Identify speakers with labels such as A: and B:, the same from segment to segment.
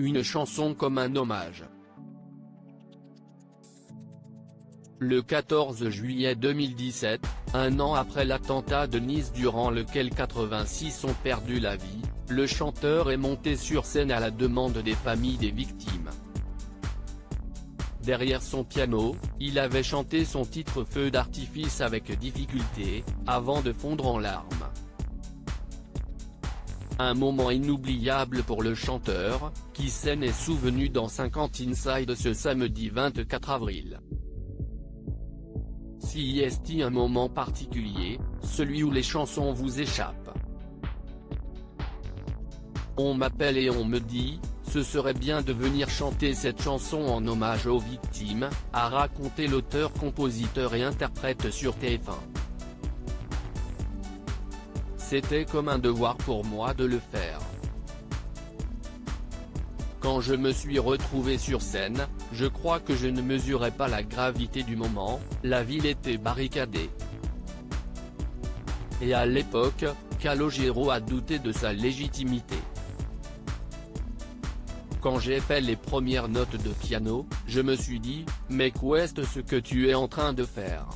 A: Une chanson comme un hommage. Le 14 juillet 2017, un an après l'attentat de Nice durant lequel 86 ont perdu la vie, le chanteur est monté sur scène à la demande des familles des victimes. Derrière son piano, il avait chanté son titre Feu d'artifice avec difficulté, avant de fondre en larmes. Un moment inoubliable pour le chanteur, qui s'en est souvenu dans 50 Inside ce samedi 24 avril. Si est un moment particulier, celui où les chansons vous échappent. On m'appelle et on me dit, ce serait bien de venir chanter cette chanson en hommage aux victimes, a raconté l'auteur, compositeur et interprète sur TF1. C'était comme un devoir pour moi de le faire. Quand je me suis retrouvé sur scène, je crois que je ne mesurais pas la gravité du moment, la ville était barricadée. Et à l'époque, Calogero a douté de sa légitimité. Quand j'ai fait les premières notes de piano, je me suis dit, mais qu'est-ce que tu es en train de faire?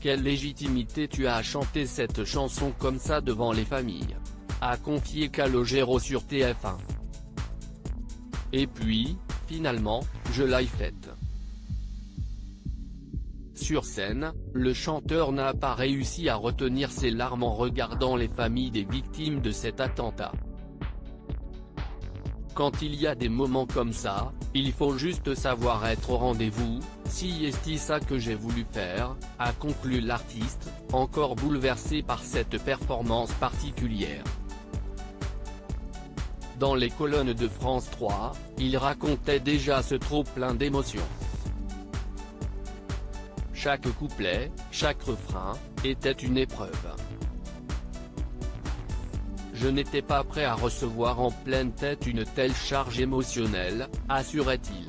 A: Quelle légitimité tu as à chanter cette chanson comme ça devant les familles? A confié Calogero sur TF1. Et puis, finalement, je l'ai faite. Sur scène, le chanteur n'a pas réussi à retenir ses larmes en regardant les familles des victimes de cet attentat. Quand il y a des moments comme ça, il faut juste savoir être au rendez-vous, si est ça que j'ai voulu faire, a conclu l'artiste, encore bouleversé par cette performance particulière. Dans les colonnes de France 3, il racontait déjà ce trop-plein d'émotions. Chaque couplet, chaque refrain, était une épreuve. Je n'étais pas prêt à recevoir en pleine tête une telle charge émotionnelle, assurait-il.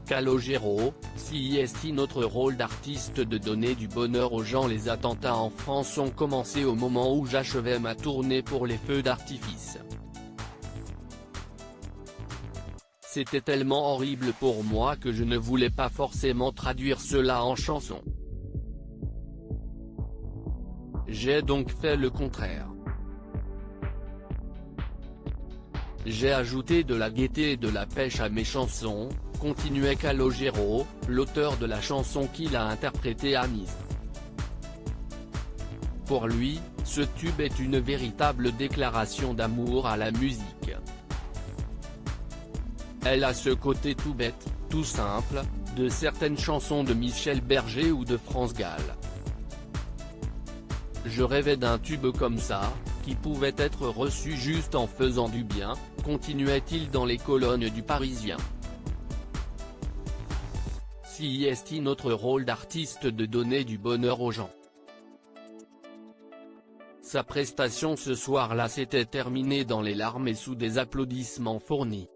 A: Calogero, si est notre rôle d'artiste de donner du bonheur aux gens. Les attentats en France ont commencé au moment où j'achevais ma tournée pour les feux d'artifice. C'était tellement horrible pour moi que je ne voulais pas forcément traduire cela en chanson. J'ai donc fait le contraire. J'ai ajouté de la gaieté et de la pêche à mes chansons, continuait Calogero, l'auteur de la chanson qu'il a interprétée à Nice. Pour lui, ce tube est une véritable déclaration d'amour à la musique. Elle a ce côté tout bête, tout simple, de certaines chansons de Michel Berger ou de France Gall. Je rêvais d'un tube comme ça, qui pouvait être reçu juste en faisant du bien, continuait-il dans les colonnes du Parisien. Si est notre rôle d'artiste de donner du bonheur aux gens. Sa prestation ce soir-là s'était terminée dans les larmes et sous des applaudissements fournis.